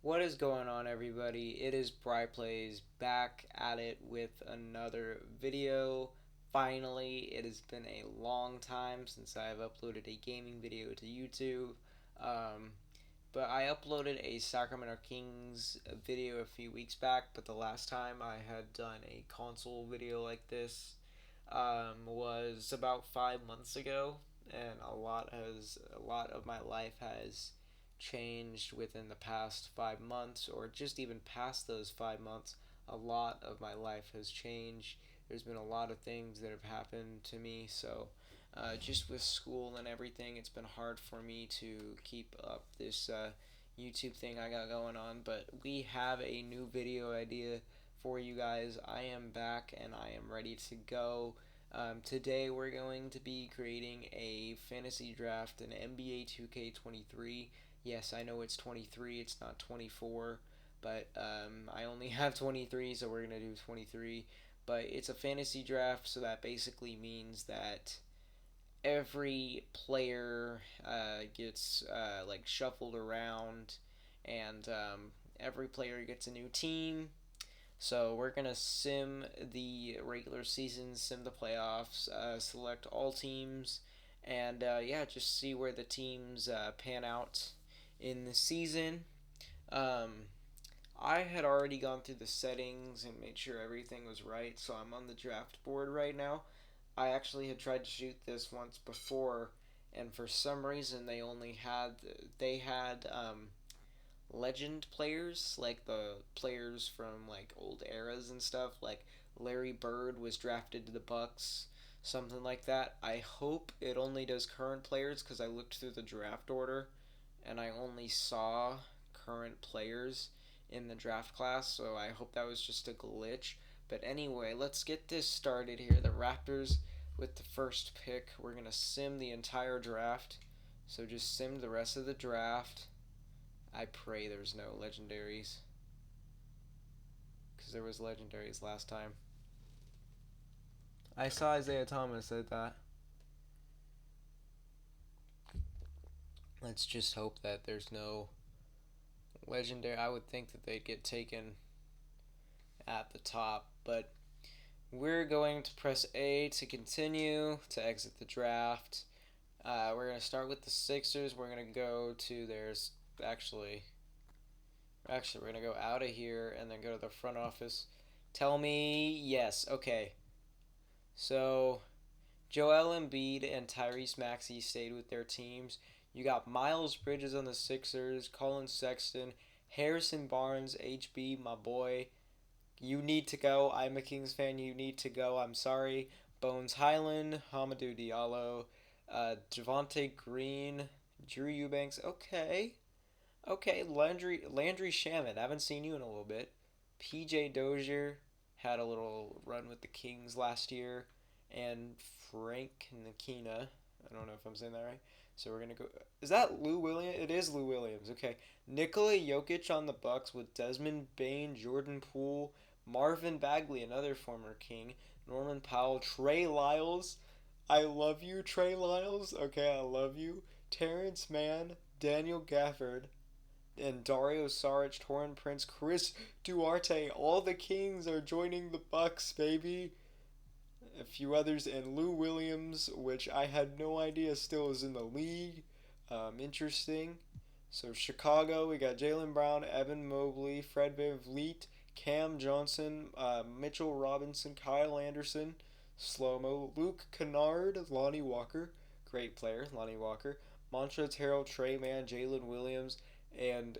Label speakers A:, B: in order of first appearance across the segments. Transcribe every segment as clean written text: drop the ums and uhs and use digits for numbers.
A: What is going on, everybody? It is Plays back at it with another video. Finally, it has been a long time since I have uploaded a gaming video to YouTube. Um, but I uploaded a Sacramento Kings video a few weeks back, but the last time I had done a console video like this was about 5 months ago, and a lot of my life has changed within the past 5 months, or just even past those 5 months. A lot of my life has changed. There's been a lot of things that have happened to me, so just with school and everything, it's been hard for me to keep up this YouTube thing I got going on. But we have a new video idea for you guys. I am back and I am ready to go. Today we're going to be creating a fantasy draft in NBA 2K23. Yes, I know it's 23, it's not 24, but I only have 23, so we're going to do 23. But it's a fantasy draft, so that basically means that every player gets like shuffled around, and every player gets a new team. So we're gonna sim the regular season, sim the playoffs, select all teams, and yeah, just see where the teams pan out in the season. Um, I had already gone through the settings and made sure everything was right, so I'm on the draft board right now. I actually had tried to shoot this once before, and for some reason they had legend players, like the players from like old eras and stuff. Like Larry Bird was drafted to the Bucks, something like that. I hope it only does current players because I looked through the draft order and I only saw current players in the draft class, so I hope that was just a glitch. But anyway, let's get this started here. The Raptors with the first pick. We're going to sim the entire draft. So just sim the rest of the draft. I pray there's no legendaries, because there was legendaries last time. I saw Isaiah Thomas said that. Let's just hope that there's no legendary. I would think that they'd get taken at the top, but we're going to press A to continue to exit the draft. We're going to start with the Sixers. We're going to go to there's actually we're going to go out of here and then go to the front office. Tell me yes. Okay. So Joel Embiid and Tyrese Maxey stayed with their teams. You got Miles Bridges on the Sixers, Colin Sexton, Harrison Barnes, HB, my boy. You need to go. I'm a Kings fan. You need to go. I'm sorry. Bones Highland, Hamadou Diallo, Javante Green, Drew Eubanks. Okay. Okay. Landry Shamet. I haven't seen you in a little bit. PJ Dozier had a little run with the Kings last year. And Frank Nakina. I don't know if I'm saying that right. So we're gonna go. Is that Lou Williams? It is Lou Williams. Okay, Nikola Jokic on the Bucks with Desmond Bain, Jordan Poole, Marvin Bagley, another former King, Norman Powell, Trey Lyles. I love you, Trey Lyles. Okay, I love you. Terrence Mann, Daniel Gafford, and Dario Saric, Torin Prince, Chris Duarte. All the Kings are joining the Bucks, baby. A few others, and Lou Williams, which I had no idea still is in the league. Interesting. So Chicago, we got Jaylen Brown, Evan Mobley, Fred VanVleet, Cam Johnson, Mitchell Robinson, Kyle Anderson, Slow-Mo, Luke Kennard, Lonnie Walker, great player, Lonnie Walker, Montrezl Harrell, Trey Mann, Jalen Williams, and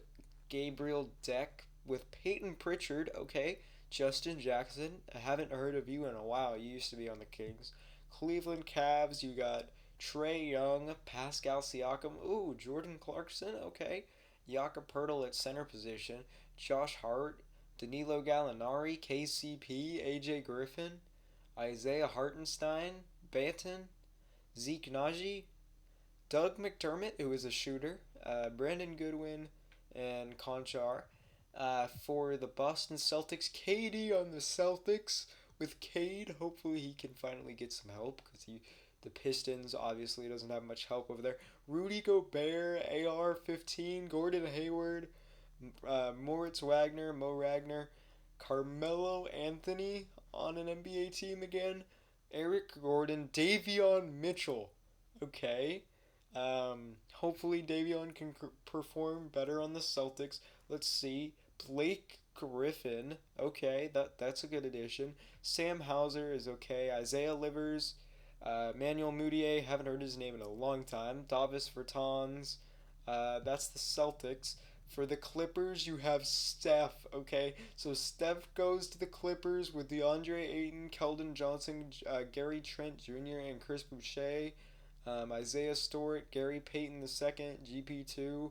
A: Gabriel Deck with Peyton Pritchard. Okay, Justin Jackson, I haven't heard of you in a while. You used to be on the Kings. Cleveland Cavs, you got Trey Young, Pascal Siakam, ooh, Jordan Clarkson, okay. Jakob Pertl at center position, Josh Hart, Danilo Gallinari, KCP, AJ Griffin, Isaiah Hartenstein, Banton, Zeke Naji, Doug McDermott, who is a shooter, Brandon Goodwin, and Conchar. For the Boston Celtics, KD on the Celtics with Cade. Hopefully he can finally get some help because the Pistons obviously doesn't have much help over there. Rudy Gobert, AR-15, Gordon Hayward, Moritz Wagner, Mo Wagner, Carmelo Anthony on an NBA team again, Eric Gordon, Davion Mitchell. Okay. Hopefully Davion can perform better on the Celtics. Let's see. Blake Griffin. Okay, that's a good addition. Sam Hauser is okay. Isaiah Livers. Manuel Mudiay, haven't heard his name in a long time. Davis Bertans. That's the Celtics. For the Clippers, you have Steph, okay? So Steph goes to the Clippers with DeAndre Ayton, Keldon Johnson, Gary Trent Jr., and Chris Boucher. Isaiah Stewart, Gary Payton II, GP2,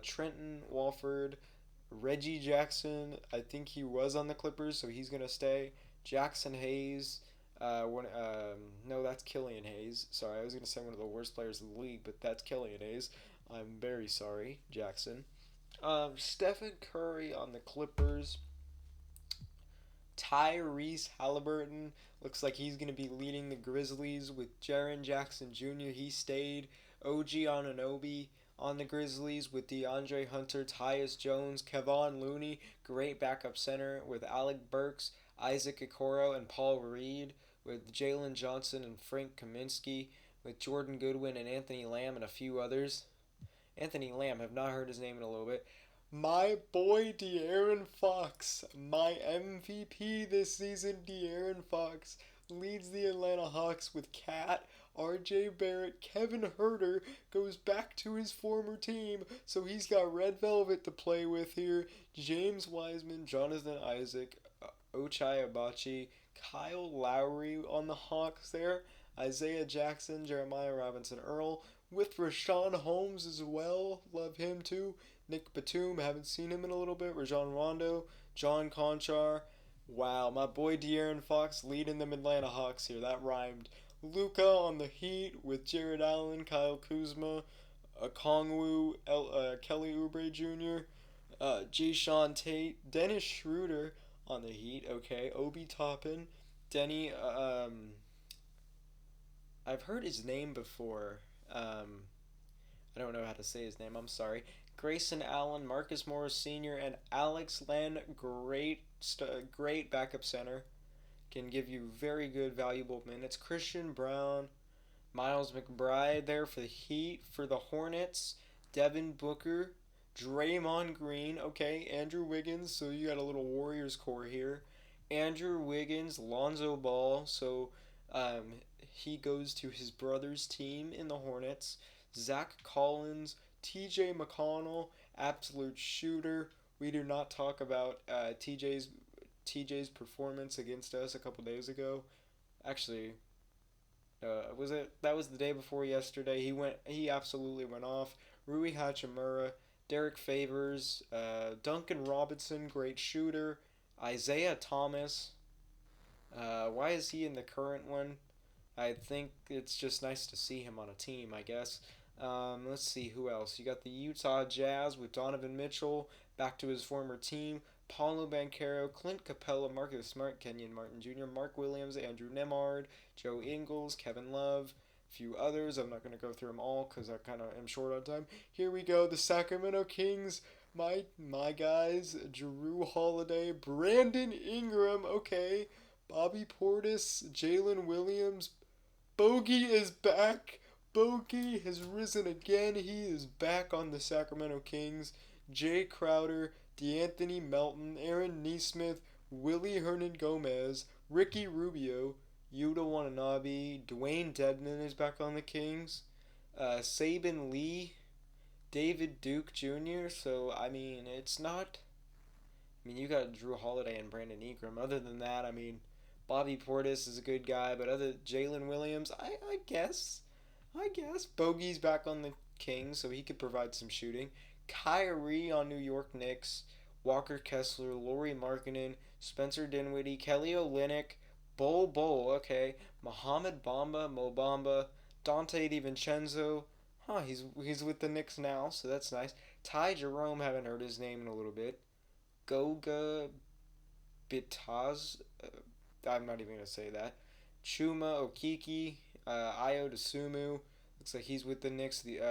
A: Trenton Walford, Reggie Jackson. I think he was on the Clippers, so he's gonna stay. Jackson Hayes. No, that's Killian Hayes. Sorry, I was gonna say one of the worst players in the league, but that's Killian Hayes. I'm very sorry, Jackson. Stephen Curry on the Clippers. Tyrese Halliburton looks like he's going to be leading the Grizzlies with Jaren Jackson Jr. He stayed. OG Anunoby on the Grizzlies with DeAndre Hunter, Tyus Jones, Kevon Looney, great backup center with Alec Burks, Isaac Okoro, and Paul Reed, with Jalen Johnson and Frank Kaminsky, with Jordan Goodwin and Anthony Lamb and a few others. Anthony Lamb, have not heard his name in a little bit. My boy De'Aaron Fox, my MVP this season, De'Aaron Fox, leads the Atlanta Hawks with Cat, RJ Barrett, Kevin Herter goes back to his former team, so he's got Red Velvet to play with here. James Wiseman, Jonathan Isaac, Ochai Abachi, Kyle Lowry on the Hawks there, Isaiah Jackson, Jeremiah Robinson Earl, with Rashawn Holmes as well. Love him too. Nick Batum, haven't seen him in a little bit. Rajon Rondo, John Conchar. Wow, my boy De'Aaron Fox leading them Atlanta Hawks here. That rhymed. Luca on the Heat with Jared Allen, Kyle Kuzma, Kongwu, Kelly Oubre Jr., Jay Tate, Dennis Schroeder on the Heat. Okay, Obi Toppin, Denny. I've heard his name before. I don't know how to say his name. I'm sorry. Grayson Allen, Marcus Morris Sr., and Alex Len, great backup center, can give you very good, valuable minutes. Christian Brown, Miles McBride there for the Heat. For the Hornets, Devin Booker, Draymond Green. Okay, Andrew Wiggins. So you got a little Warriors core here. Andrew Wiggins, Lonzo Ball. So he goes to his brother's team in the Hornets. Zach Collins, TJ McConnell, absolute shooter. We do not talk about TJ's performance against us a couple days ago. Actually, was it that was the day before yesterday? He absolutely went off. Rui Hachimura, Derek Favors, Duncan Robinson, great shooter. Isaiah Thomas. Why is he in the current one? I think it's just nice to see him on a team, I guess. Let's see who else. You got the Utah Jazz with Donovan Mitchell back to his former team. Paulo Banchero, Clint Capella, Marcus Smart, Kenyon Martin Jr., Mark Williams, Andrew Nemard, Joe Ingles, Kevin Love, a few others. I'm not going to go through them all because I kind of am short on time. Here we go. The Sacramento Kings. My guys, Drew Holiday, Brandon Ingram, okay, Bobby Portis, Jalen Williams. Bogey is back. Bogey has risen again. He is back on the Sacramento Kings. Jay Crowder, DeAnthony Melton, Aaron Nesmith, Willie Hernan Gomez, Ricky Rubio, Yuta Watanabe, Dwayne Dedman is back on the Kings. Saban Lee, David Duke Jr. So, I mean, it's not. I mean, you got Drew Holiday and Brandon Ingram. Other than that, I mean, Bobby Portis is a good guy, but other Jalen Williams, I guess. Bogey's back on the Kings, so he could provide some shooting. Kyrie on New York Knicks. Walker Kessler, Lauri Markkanen, Spencer Dinwiddie, Kelly Olynyk, Bol, okay, Mohamed Bamba, Mo Bamba, Dante DiVincenzo. He's with the Knicks now, so that's nice. Ty Jerome, haven't heard his name in a little bit. Goga Bitaz, I'm not even gonna say that. Chuma Okiki, Ayo Dosunmu. Looks like he's with the Knicks, the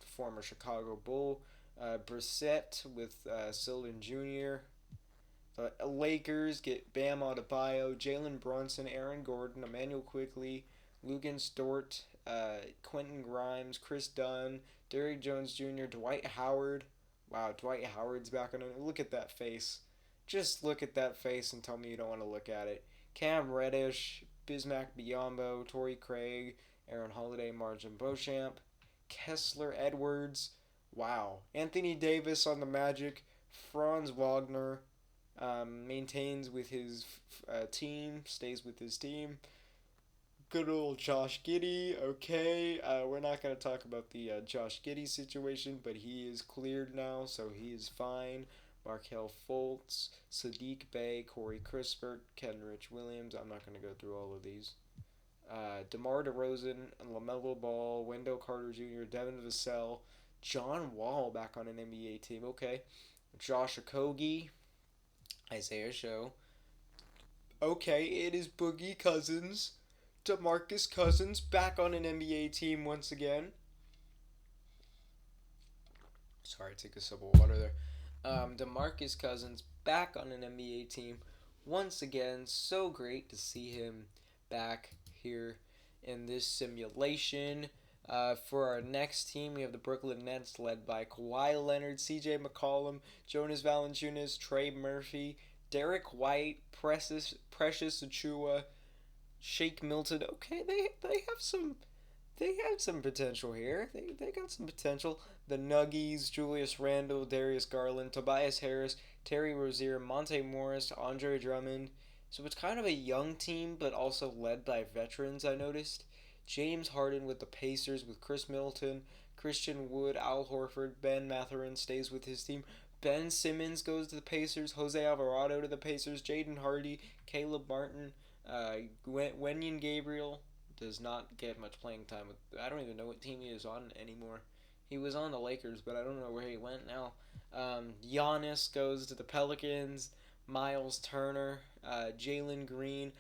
A: former Chicago Bull. Brissett with Sylvan Jr. The Lakers get Bam Adebayo, Jalen Brunson, Aaron Gordon, Emmanuel Quickly, Lugan Dort, Quentin Grimes, Chris Dunn, Derrick Jones Jr., Dwight Howard. Wow, Dwight Howard's back on it. Look at that face. Just look at that face and tell me you don't want to look at it. Cam Reddish, Bismack Biyombo, Torrey Craig, Aaron Holiday, Margin Beauchamp, Kessler Edwards. Wow. Anthony Davis on the Magic, Franz Wagner, maintains with his team, stays with his team. Good old Josh Giddey. Okay, we're not going to talk about the Josh Giddey situation, but he is cleared now, so he is fine. Markel Fultz, Sadiq Bey, Corey Crispert, Kenrich Williams. I'm not going to go through all of these. DeMar DeRozan, LaMelo Ball, Wendell Carter Jr., Devin Vassell, John Wall back on an NBA team. Okay. Josh Okogie, Isaiah Show. Okay, it is Boogie Cousins, DeMarcus Cousins back on an NBA team once again. Sorry, take a sip of water there. DeMarcus Cousins back on an NBA team once again. So great to see him back here in this simulation. For our next team, we have the Brooklyn Nets led by Kawhi Leonard, CJ McCollum, Jonas Valanciunas, Trey Murphy, Derek White, Precious Achua, Shake Milton. Okay, they have some potential here. They got some potential. The Nuggies, Julius Randle, Darius Garland, Tobias Harris, Terry Rozier, Monte Morris, Andre Drummond. So it's kind of a young team, but also led by veterans, I noticed. James Harden with the Pacers with Chris Middleton, Christian Wood, Al Horford, Ben Mathurin stays with his team. Ben Simmons goes to the Pacers, Jose Alvarado to the Pacers, Jaden Hardy, Caleb Martin, Wenyen Gabriel does not get much playing time. I don't even know what team he is on anymore. He was on the Lakers, but I don't know where he went now. Giannis goes to the Pelicans, Miles Turner, Jalen Green,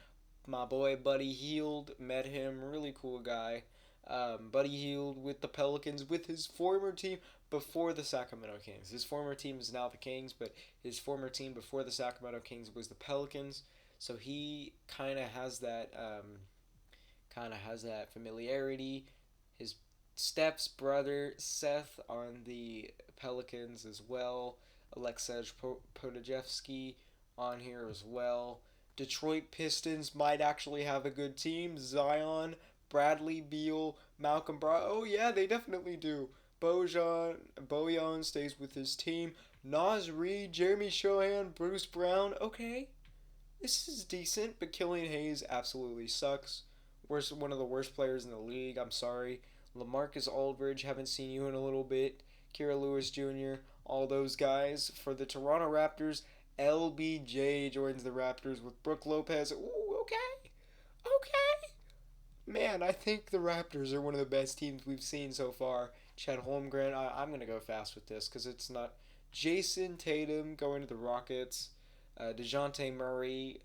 A: my boy Buddy Hield, met him, really cool guy. Buddy Hield with the Pelicans with his former team before the Sacramento Kings. His former team is now the Kings, but his former team before the Sacramento Kings was the Pelicans. So he kind of has that familiarity. His Steph's brother Seth on the Pelicans as well. Alexej Podajevsky on here as well. Detroit Pistons might actually have a good team. Zion, Bradley Beal, Malcolm Brogdon. Oh yeah, they definitely do. Bojan stays with his team. Naz Reid, Jeremy Shohan, Bruce Brown. Okay, this is decent, but Killian Hayes absolutely sucks. One of the worst players in the league. I'm sorry. LaMarcus Aldridge, haven't seen you in a little bit. Kira Lewis Jr., all those guys. For the Toronto Raptors, LBJ joins the Raptors with Brook Lopez. Ooh, okay. Okay. Man, I think the Raptors are one of the best teams we've seen so far. Chet Holmgren, I'm going to go fast with this because it's not. Jason Tatum going to the Rockets. DeJounte Murray,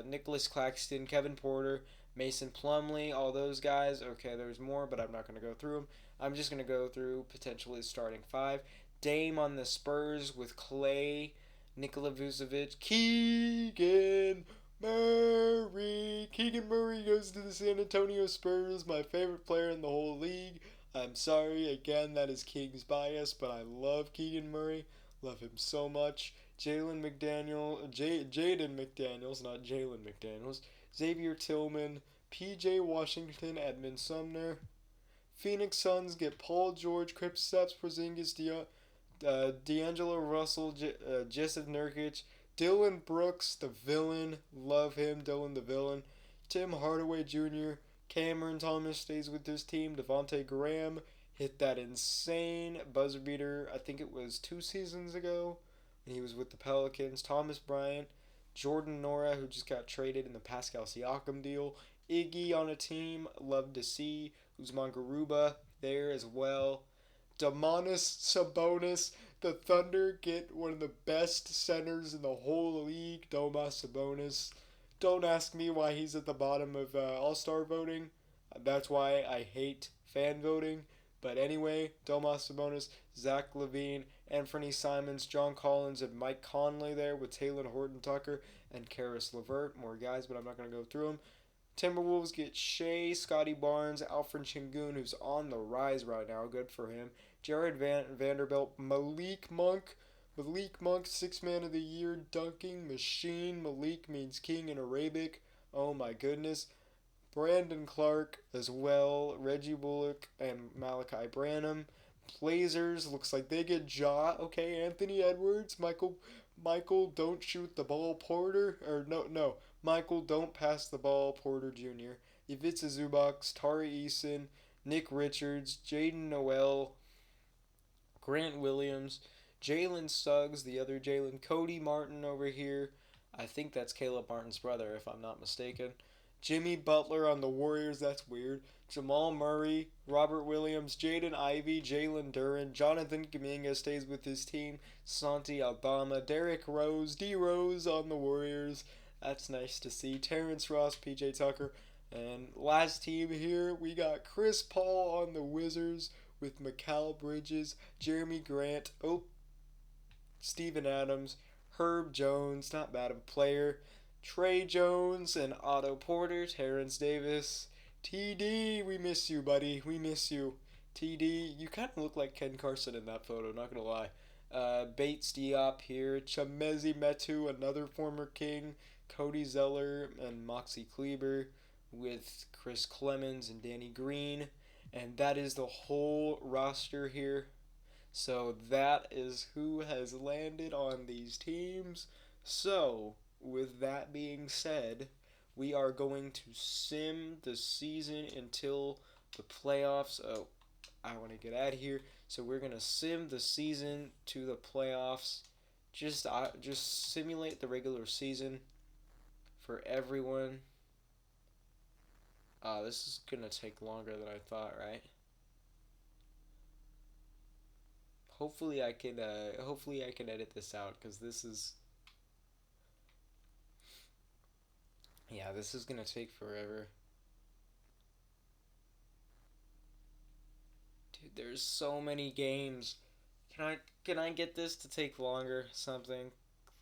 A: Nicholas Claxton, Kevin Porter, Mason Plumlee, all those guys. Okay, there's more, but I'm not going to go through them. I'm just going to go through potentially starting five. Dame on the Spurs with Clay, Nikola Vucevic, Keegan Murray. Keegan Murray goes to the San Antonio Spurs, my favorite player in the whole league. I'm sorry, again, that is King's bias, but I love Keegan Murray. Love him so much. Jaden McDaniels, not Jalen McDaniels. Xavier Tillman, PJ Washington, Edmund Sumner. Phoenix Suns get Paul George, Kristaps Porzingis, D'Angelo Russell, Jessup Nurkic, Dylan Brooks, the villain, love him, Dylan the villain. Tim Hardaway Jr., Cameron Thomas stays with his team. Devontae Graham hit that insane buzzer beater, I think it was 2 seasons ago, and he was with the Pelicans. Thomas Bryant, Jordan Nora, who just got traded in the Pascal Siakam deal. Iggy on a team, love to see. Usman Garuba there as well. Domantas Sabonis, the Thunder get one of the best centers in the whole league, Domas Sabonis. Don't ask me why he's at the bottom of All-Star voting. That's why I hate fan voting. But anyway, Domas Sabonis, Zach LaVine, Anthony Simons, John Collins, and Mike Conley there with Taylor Horton Tucker and Karis LeVert. More guys, but I'm not going to go through them. Timberwolves get Shea, Scotty Barnes, Alfred Şengün, who's on the rise right now. Good for him. Jared Vanderbilt, Malik Monk. Malik Monk, 6th man of the year, dunking machine. Malik means king in Arabic. Oh my goodness. Brandon Clark as well. Reggie Bullock and Malachi Branham. Blazers, looks like they get Ja. Okay, Anthony Edwards. Michael, don't shoot the ball, Porter. Or no. Michael, don't pass the ball, Porter Jr. Ivica Zubac, Tari Eason, Nick Richards, Jaden Noel, Grant Williams, Jalen Suggs, the other Jalen, Cody Martin over here. I think that's Caleb Martin's brother, if I'm not mistaken. Jimmy Butler on the Warriors, that's weird. Jamal Murray, Robert Williams, Jaden Ivey, Jalen Duren, Jonathan Kuminga stays with his team, Santi Aldama, Derrick Rose, D Rose on the Warriors. That's nice to see. Terrence Ross, PJ Tucker. And last team here, we got Chris Paul on the Wizards with Mikal Bridges, Jeremy Grant, Steven Adams, Herb Jones, not bad of a player, Trey Jones, and Otto Porter, Terrence Davis. TD, we miss you, buddy. We miss you. TD, you kind of look like Ken Carson in that photo, not gonna lie. Bates Diop here, Chemezi Metu, another former King, Cody Zeller, and Moxie Kleber with Chris Clemens and Danny Green. And that is the whole roster here. So that is who has landed on these teams. So, with that being said, we are going to sim the season until the playoffs. Oh, I want to get out of here. So we're going to sim the season to the playoffs. Just simulate the regular season for everyone. This is going to take longer than I thought, right? Hopefully I can edit this out, because this is, yeah, this is gonna take forever. Dude, there's so many games. Can I get this to take longer? Something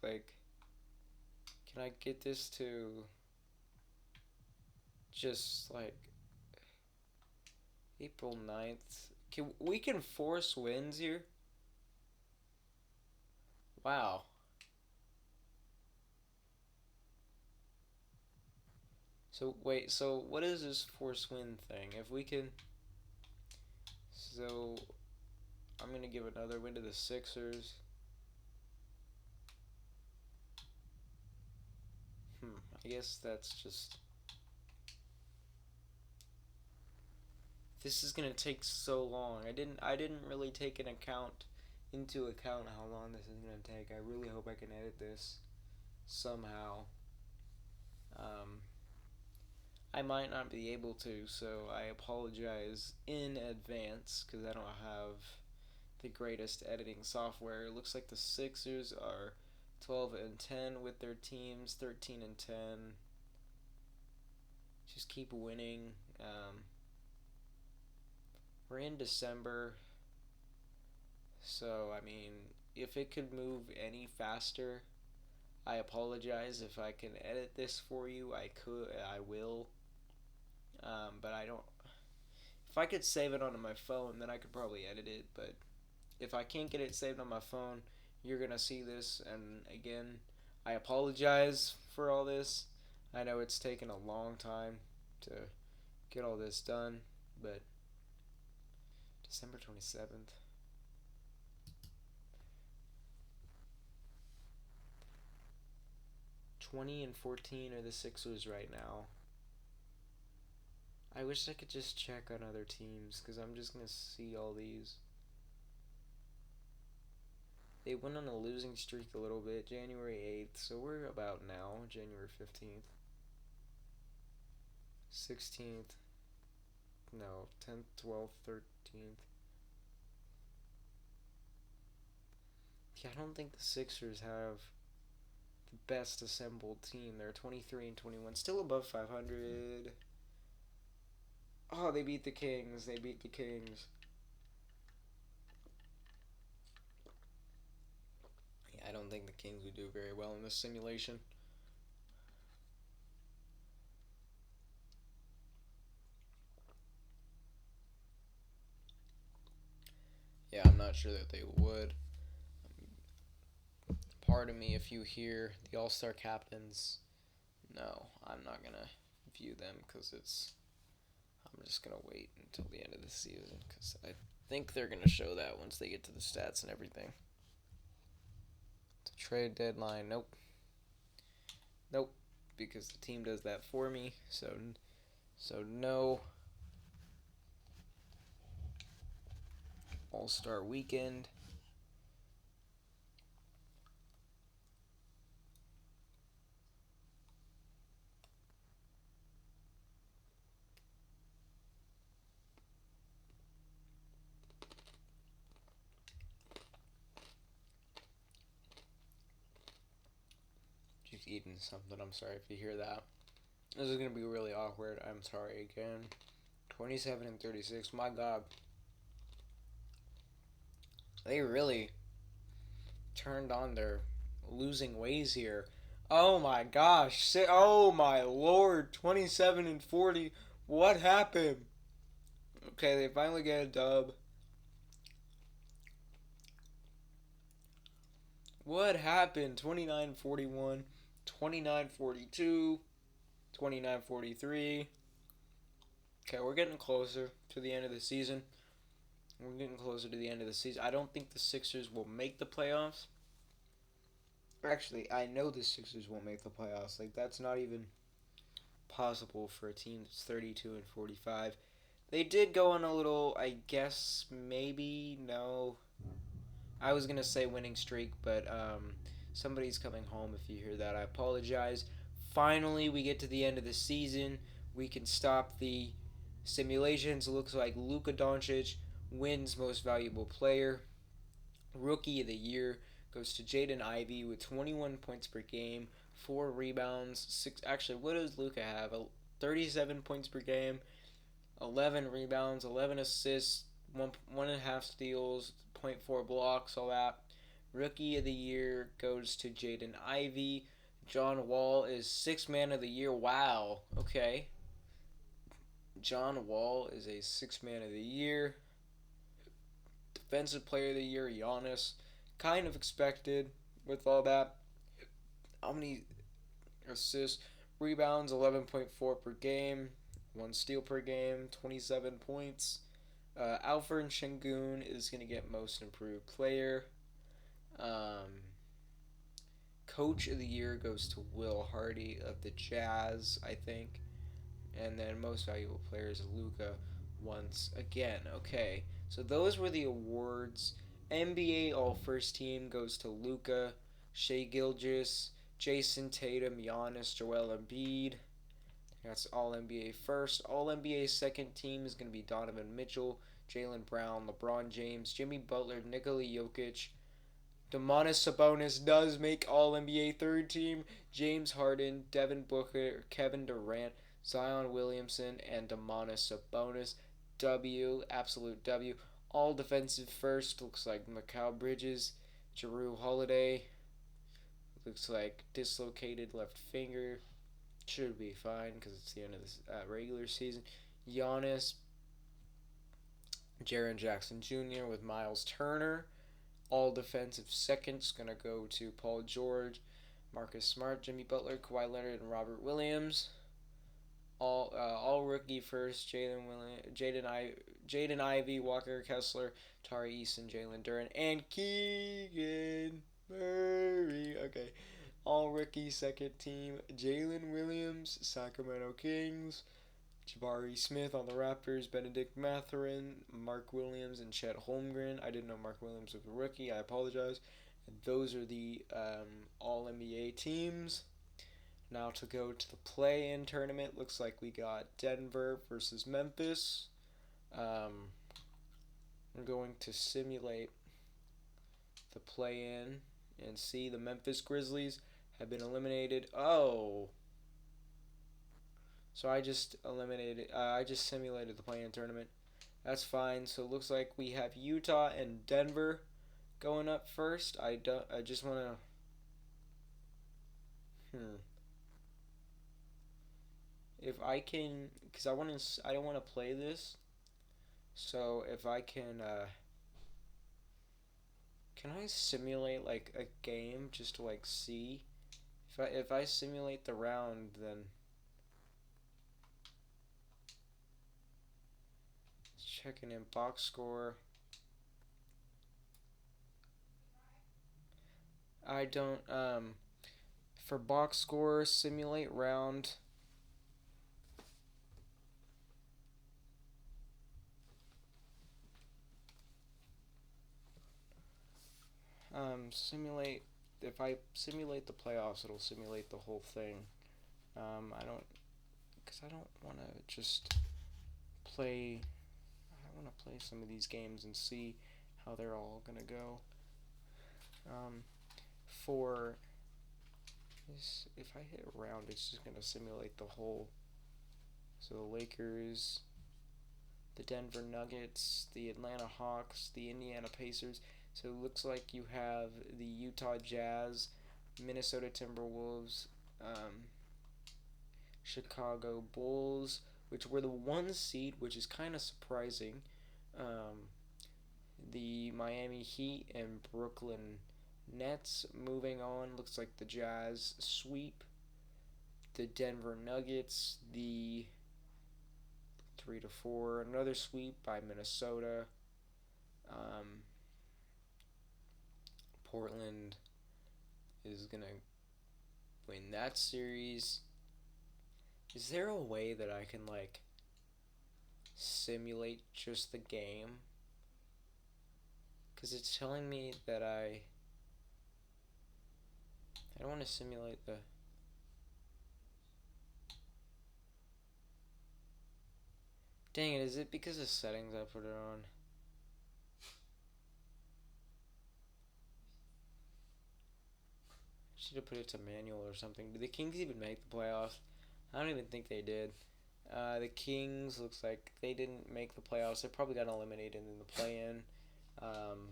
A: like, can I get this to just like April 9th? We can force wins here? Wow. So wait, so what is this force win thing? If we can, so I'm gonna give another win to the Sixers. I guess that's just, this is gonna take so long. I didn't really take into account how long this is gonna take. I really hope I can edit this somehow. I might not be able to, so I apologize in advance, because I don't have the greatest editing software. It looks like the Sixers are 12-10 with their teams, 13-10. Just keep winning. We're in December, so I mean, if it could move any faster, I apologize. If I can edit this for you, I will. But I don't. If I could save it onto my phone, then I could probably edit it. But if I can't get it saved on my phone, you're gonna see this. And again, I apologize for all this. I know it's taken a long time to get all this done, but December 27th. (20-14) are the Sixers right now. I wish I could just check on other teams, because I'm just going to see all these. They went on a losing streak a little bit, January 8th, so we're about now, January 15th. 16th. No, 10th, 12th, 13th. Yeah, I don't think the Sixers have the best assembled team. They're 23-21, still above 500. Oh, they beat the Kings. don't think the Kings would do very well in this simulation. Yeah, I'm not sure that they would. Pardon me if you hear the All-Star captains. No, I'm not going to view them because I'm just going to wait until the end of the season because I think they're going to show that once they get to the stats and everything. The trade deadline, nope. Nope, because the team does that for me. So no. All-Star weekend. Just eating something. I'm sorry if you hear that. This is going to be really awkward. I'm sorry again. 27 and 36. My God. They really turned on their losing ways here. Oh my gosh. Oh my lord. 27 and 40. What happened? Okay, they finally get a dub. What happened? 29-41, 29-42, 29-43. Okay, we're getting closer to the end of the season. We're getting closer to the end of the season. I don't think the Sixers will make the playoffs. Actually, I know the Sixers won't make the playoffs. Like, that's not even possible for a team that's 32 and 45. They did go on a little, I guess, maybe, no. I was going to say winning streak, but somebody's coming home. If you hear that, I apologize. Finally, we get to the end of the season. We can stop the simulations. It looks like Luka Doncic wins Most Valuable Player. Rookie of the Year goes to Jaden Ivey with 21 points per game, 4 rebounds, 6. Actually, what does Luka have? 37 points per game, 11 rebounds, 11 assists, 1.5 steals, 0.4 blocks, all that. Rookie of the Year goes to Jaden Ivey. John Wall is 6th Man of the Year. Wow. Okay. John Wall is a 6th Man of the Year. Defensive Player of the Year, Giannis. Kind of expected with all that. How many assists? Rebounds, 11.4 per game. 1 steal per game. 27 points. Alfred Şengün is going to get Most Improved Player. Coach of the Year goes to Will Hardy of the Jazz, I think. And then Most Valuable Player is Luka once again. Okay, so those were the awards. NBA All-First Team goes to Luka, Shai Gilgeous, Jason Tatum, Giannis, Joel Embiid. That's All-NBA First. All-NBA Second Team is going to be Donovan Mitchell, Jaylen Brown, LeBron James, Jimmy Butler, Nikola Jokic. Domantas Sabonis does make All-NBA Third Team. James Harden, Devin Booker, Kevin Durant, Zion Williamson, and Domantas Sabonis. W, absolute W. All Defensive First looks like Mikal Bridges, Jrue Holiday. Looks like dislocated left finger. Should be fine because it's the end of the regular season. Giannis, Jaren Jackson Jr. with Miles Turner. All Defensive Second's going to go to Paul George, Marcus Smart, Jimmy Butler, Kawhi Leonard, and Robert Williams. All Rookie First, Jaden Ivey, Walker Kessler, Tari Eason, Jalen Duren, and Keegan Murray. Okay. All Rookie Second Team, Jalen Williams, Sacramento Kings, Jabari Smith on the Raptors, Benedict Mathurin, Mark Williams, and Chet Holmgren. I didn't know Mark Williams was a rookie. I apologize. And those are the All-NBA teams. Now to go to the play-in tournament. Looks like we got Denver versus Memphis. I'm going to simulate the play-in and see the Memphis Grizzlies have been eliminated. Oh. So I just simulated the play-in tournament. That's fine. So it looks like we have Utah and Denver going up first. I just want to Hmm. If I can, because I don't want to play this. So if I can I simulate like a game just to like see? If I simulate the round, then checking in box score. I don't for box score simulate round. Simulate. If I simulate the playoffs, it'll simulate the whole thing. I don't, because I don't want to just play. I want to play some of these games and see how they're all gonna go. Um, for this, if I hit round, it's just gonna simulate the whole. So the Lakers, the Denver Nuggets, the Atlanta Hawks, the Indiana Pacers. So it looks like you have the Utah Jazz, Minnesota Timberwolves, Chicago Bulls, which were the one seed, which is kind of surprising. Um, the Miami Heat and Brooklyn Nets moving on. Looks like the Jazz sweep. The Denver Nuggets, the 3-4, another sweep by Minnesota. Um, Portland is gonna win that series. Is there a way that I can like simulate just the game? Because it's telling me that I don't want to simulate the. Dang it, is it because of settings I put it on? Should have put it to manual or something. Did the Kings even make the playoffs? I don't even think they did. The Kings looks like they didn't make the playoffs. They probably got eliminated in the play-in. Um,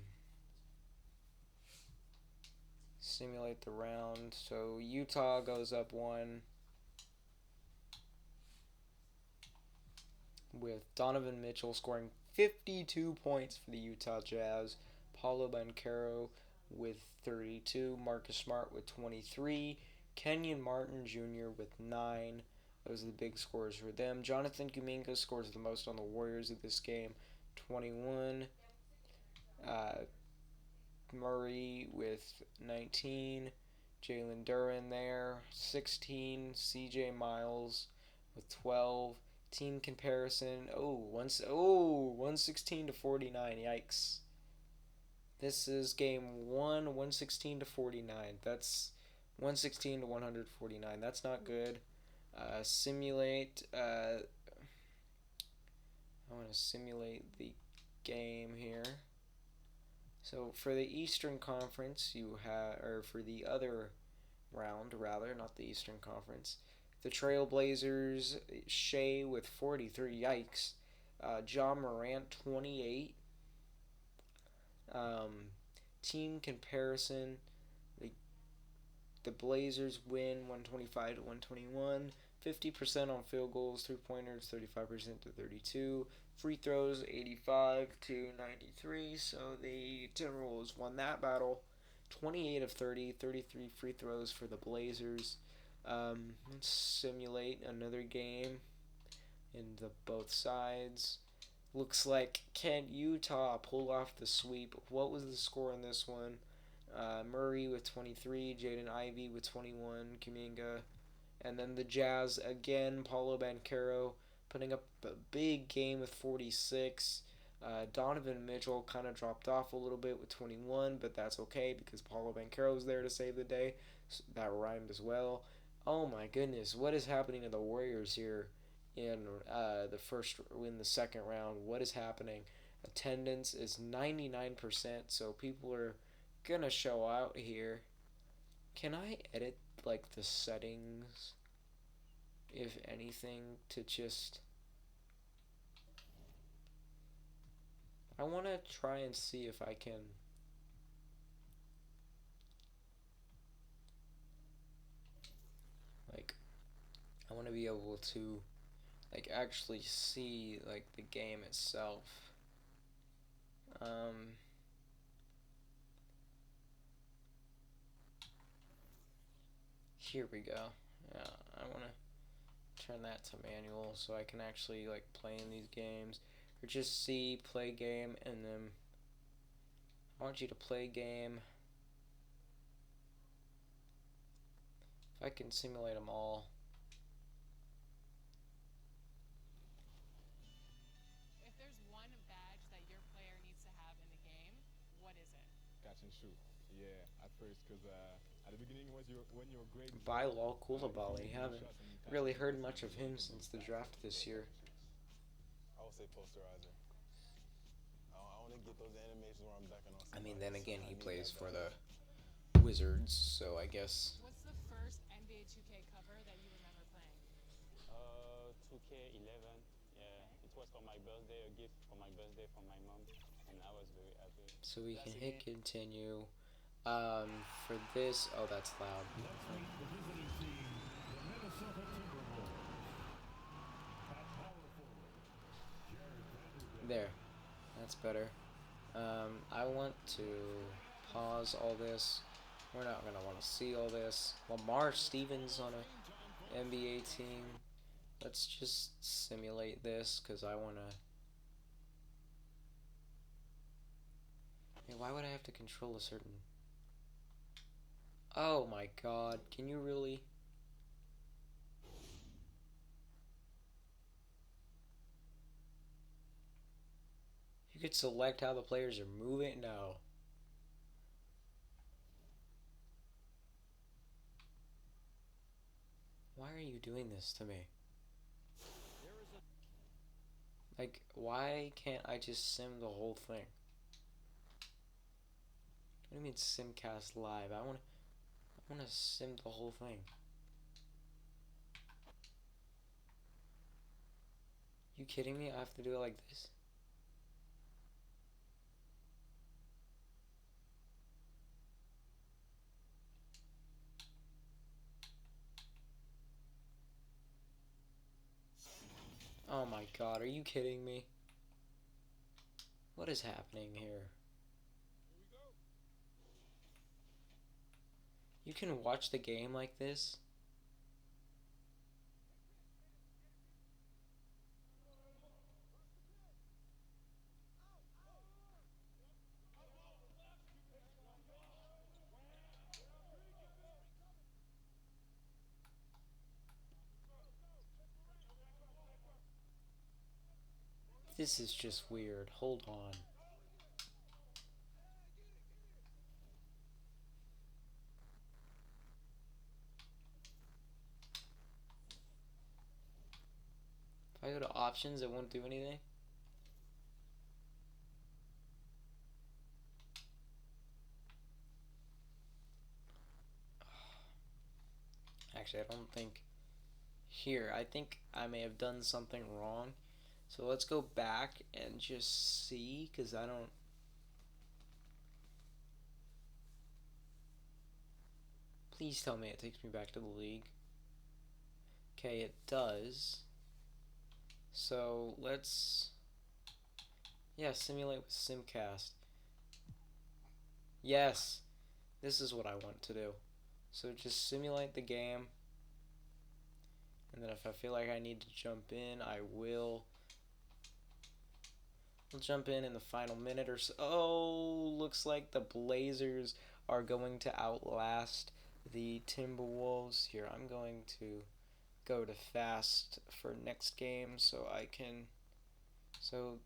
A: Simulate the round. So Utah goes up one with Donovan Mitchell scoring 52 points for the Utah Jazz. Paulo Banchero with 32. Marcus Smart with 23. Kenyon Martin Jr. with 9. Those are the big scores for them. Jonathan Kuminga scores the most on the Warriors of this game, 21. Uh, Murray with 19. Jalen Duren there, 16. CJ Miles with 12. Team comparison. 116 to 49. Yikes. This is game 1, 116 to 49. That's 116 to 149. That's not good. Simulate. I want to simulate the game here. So for the Eastern Conference, you have, or for the other round, rather, not the Eastern Conference, the Trailblazers, Shea with 43. Yikes. Ja Morant, 28. Um, Team comparison, the Blazers win 125 to 121. 50% on field goals, 3-pointers 35% to 32, free throws 85 to 93. So the Timberwolves won that battle. 28 of 30, 33 free throws for the Blazers. Let's simulate another game in the both sides. Looks like can Utah pull off the sweep? What was the score in this one? Murray with 23, Jaden Ivey with 21, Kuminga, and then the Jazz again. Paulo Banchero putting up a big game with 46. Donovan Mitchell kind of dropped off a little bit with 21, but that's okay because Paulo Banchero was there to save the day. So that rhymed as well. Oh my goodness, what is happening to the Warriors here in the second round? What is happening? Attendance is 99%, so people are gonna show out here. Can I edit like the settings, if anything, to just. I want to try and see if I can. I want to be able to like actually see like the game itself. Here we go. Yeah, I want to turn that to manual so I can actually like play in these games, or just see play game, and then I want you to play game. If I can simulate them all.
B: If there's one badge that your player needs to have in the game, what is it?
C: Catch and shoot. Yeah, at first, because at the beginning, when you're great player,
A: Bilal
C: you can
A: Koulibaly,
C: make good
A: haven't
C: shots and catch
A: really
C: and shoot
A: heard
C: because
A: much of
C: you're
A: him
C: able to do
A: since the
C: fast and
A: draft this
C: catch
A: year.
C: and shoots. I would say posterizer. I want to get those animations where I'm dunking on
A: I mean,
C: somebody,
A: then
C: so
A: again,
C: I
A: he
C: need
A: plays
C: that
A: for the
C: badge.
A: Wizards, so I guess.
B: What's the first NBA 2K cover that you remember playing?
D: 2K11. Yeah, it was for my birthday, a gift for my birthday from my mom, and I was very happy.
A: So we can
D: Classic
A: hit
D: game.
A: continue. For this, oh, that's loud.
E: Let's meet the visiting team, the Minnesota Timberwolves. At power forward, Jared Vanderbilt.
A: There, that's better. I want to pause all this. We're not gonna want to see all this. Lamar Stevens on a NBA team. Let's just simulate this because I want to. Hey, why would I have to control a certain? Oh my god, can you really? You could select how the players are moving? No. Why are you doing this to me? Like, why can't I just sim the whole thing? What do you mean simcast live? I want to sim the whole thing. You kidding me? I have to do it like this? Oh my god, are you kidding me? What is happening here? You can watch the game like this? This is just weird. Hold on. If I go to options, it won't do anything? Actually, I don't think... Here, I think I may have done something wrong. So let's go back and just see, because I don't... Please tell me it takes me back to the league. Okay, it does. So let's... Yeah, simulate with Simcast. Yes! This is what I want to do. So just simulate the game. And then if I feel like I need to jump in, I will. We'll jump in the final minute or so. Oh, looks like the Blazers are going to outlast the Timberwolves. Here, I'm going to go to fast for next game so I can. So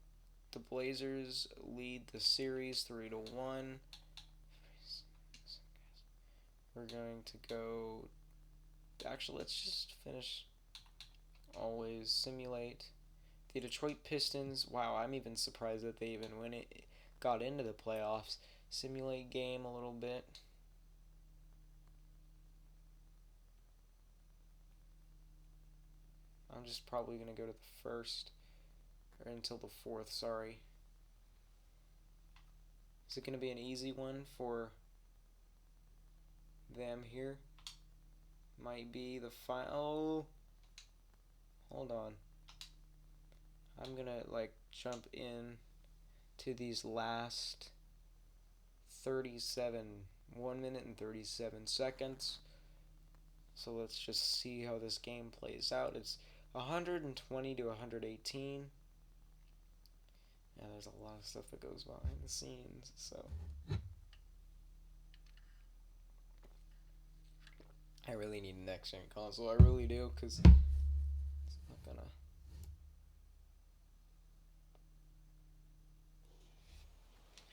A: the Blazers lead the series 3-1. We're going to go. Actually, let's just finish. Always simulate. The Detroit Pistons. Wow, I'm even surprised that they even got into the playoffs. Simulate game a little bit. I'm just probably going to go to the first. Or until the fourth, sorry. Is it going to be an easy one for them here? Might be the final. Oh, hold on. I'm gonna like jump in to these last 1 minute and 37 seconds. So let's just see how this game plays out. It's 120 to 118. Yeah, there's a lot of stuff that goes behind the scenes, so I really need a next gen console. I really do, because it's not gonna.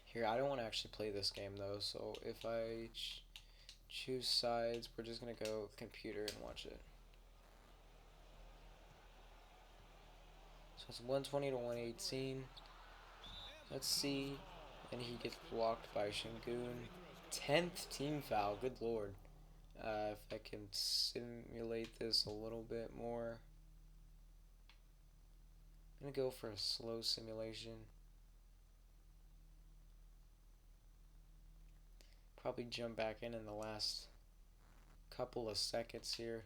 A: Here, I don't want to actually play this game though, so if I choose sides, we're just gonna go computer and watch it. So it's 120 to 118. Let's see. And he gets blocked by Şengün. 10th team foul, good lord. If I can simulate this a little bit more. I'm gonna go for a slow simulation. Probably jump back in the last couple of seconds here.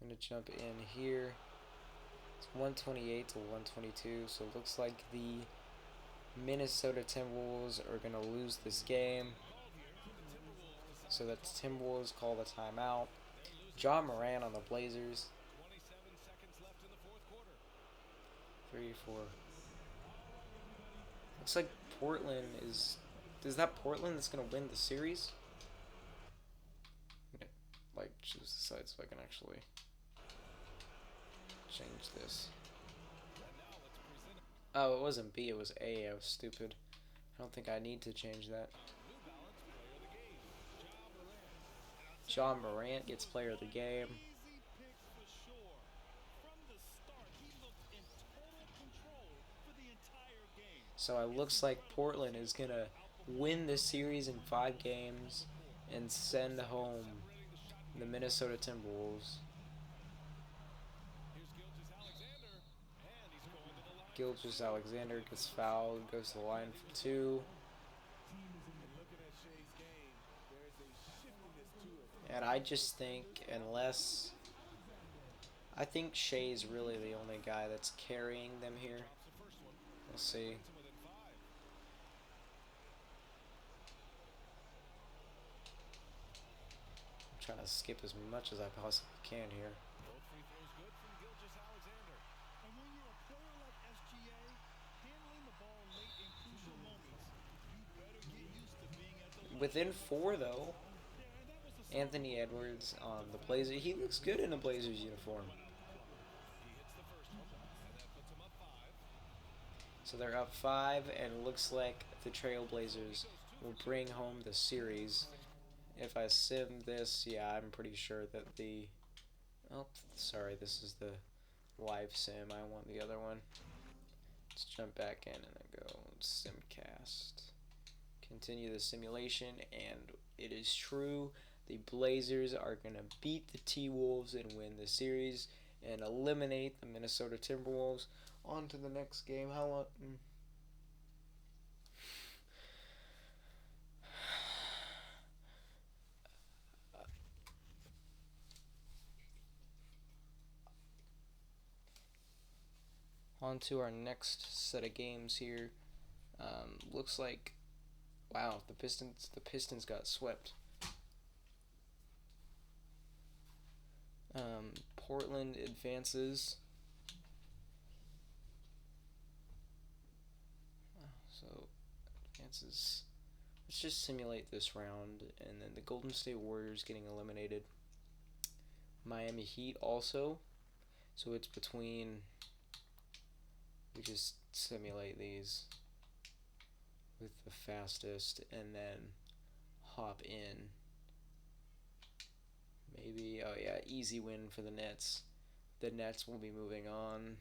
A: I'm gonna jump in here. It's 128 to 122, so it looks like the Minnesota Timberwolves are gonna lose this game. So that the Timberwolves call the timeout. Ja Morant on the Blazers. 3, 4. Looks like Portland is. Is that Portland that's gonna win the series? I'm gonna, like, choose the side so I can actually change this. Oh, it wasn't B, it was A. I was stupid. I don't think I need to change that. Ja Morant gets player of the game. So it looks like Portland is going to win this series in 5 games and send home the Minnesota Timberwolves. Gilgeous-Alexander gets fouled, goes to the line for 2. And I just think, unless... I think Shea's really the only guy that's carrying them here. We'll see. I'm trying to skip as much as I possibly can here. Within 4, though. Anthony Edwards on the Blazers. He looks good in a Blazers uniform. So they're up 5, and it looks like the Trailblazers will bring home the series. If I sim this, yeah, I'm pretty sure that the... Oh, sorry, this is the live sim. I want the other one. Let's jump back in and then go Simcast. Continue the simulation, and it is true. The Blazers are going to beat the T-Wolves and win the series and eliminate the Minnesota Timberwolves. On to the next game. How long? On to our next set of games here. Looks like, wow, the Pistons got swept. Portland advances. So advances. Let's just simulate this round, and then the Golden State Warriors getting eliminated. Miami Heat also. So it's between. We just simulate these with the fastest, and then hop in. Maybe, oh yeah, easy win for the Nets. The Nets will be moving on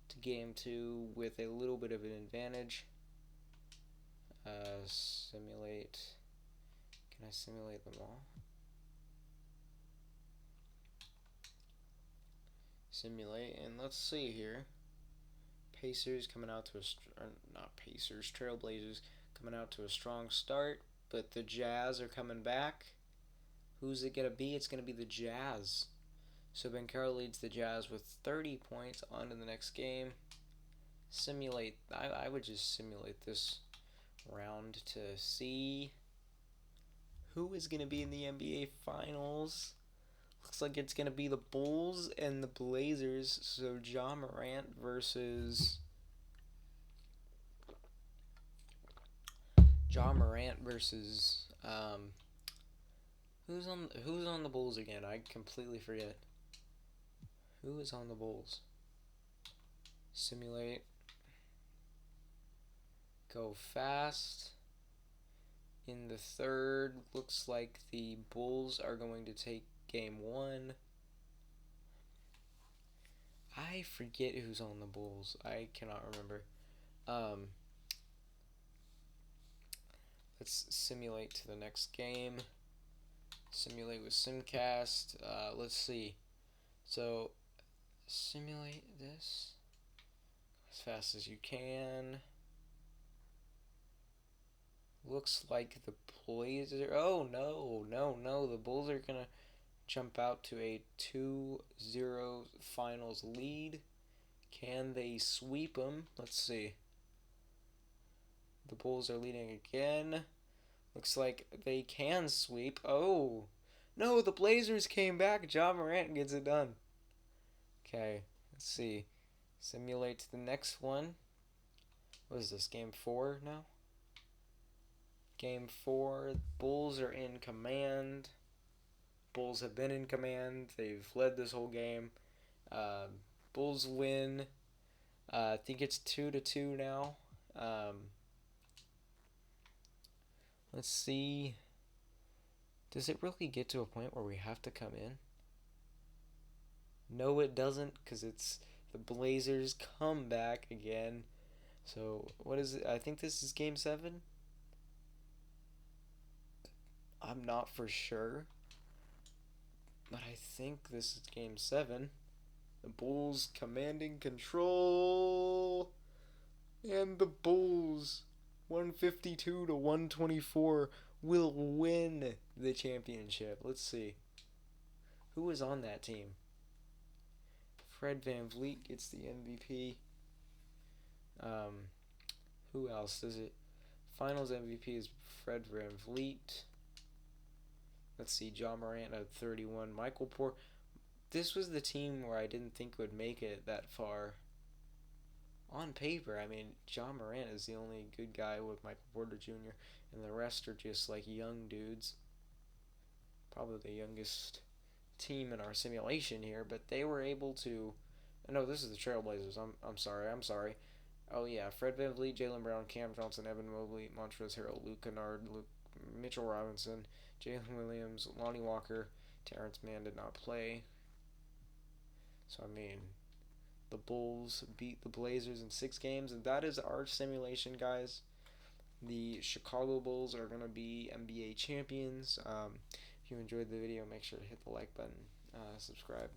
A: to game 2 with a little bit of an advantage. Simulate. Can I simulate them all? Simulate, and let's see here. Pacers coming out to Trailblazers coming out to a strong start, but the Jazz are coming back. Who's it going to be? It's going to be the Jazz. So Banchero leads the Jazz with 30 points. On to the next game. Simulate. I would just simulate this round to see who is going to be in the NBA Finals. Looks like it's going to be the Bulls and the Blazers. So Ja Morant versus who's on the Bulls again? I completely forget. Who is on the Bulls? Simulate. Go fast. In the third, looks like the Bulls are going to take game 1. I forget who's on the Bulls. I cannot remember. Let's simulate to the next game. Simulate with Simcast. Let's see. So, simulate this as fast as you can. Looks like the Blazers. Oh, no. The Bulls are going to jump out to a 2-0 finals lead. Can they sweep them? Let's see. The Bulls are leading again. Looks like they can sweep. Oh, no, the Blazers came back. Ja Morant gets it done. Okay, let's see. Simulate to the next one. What is this, game 4 now? Game 4, Bulls are in command. Bulls have been in command. They've led this whole game. Bulls win. I think it's 2-2 now. Let's see. Does it really get to a point where we have to come in? No, it doesn't, because it's the Blazers come back again. So, what is it? I think this is game 7. I'm not for sure, but I think this is game 7. The Bulls commanding control, and the Bulls 152-124 will win the championship. Let's see. Who is on that team? Fred VanVleet gets the MVP. Who else is it? Finals MVP is Fred VanVleet. Let's see. Ja Morant at 31. Michael Porter. This was the team where I didn't think would make it that far. On paper, I mean, Ja Morant is the only good guy with Michael Porter Jr., and the rest are just like young dudes. Probably the youngest team in our simulation here, but they were able to. No, this is the Trailblazers. I'm sorry. Oh yeah, Fred VanVleet, Jaylen Brown, Cam Johnson, Evan Mobley, Montrezl Harrell, Luke Kennard, Mitchell Robinson, Jalen Williams, Lonnie Walker, Terrence Mann did not play. So I mean, the Bulls beat the Blazers in 6 games, and that is our simulation, guys. The Chicago Bulls are going to be NBA champions. If you enjoyed the video, make sure to hit the like button, subscribe.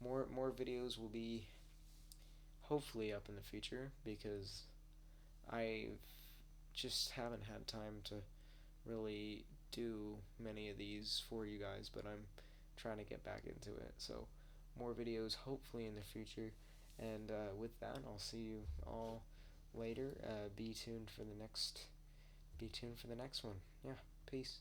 A: More videos will be hopefully up in the future, because I just haven't had time to really do many of these for you guys, but I'm trying to get back into it. So more videos hopefully in the future, and with that, I'll see you all later. Be tuned for the next one. Yeah, peace.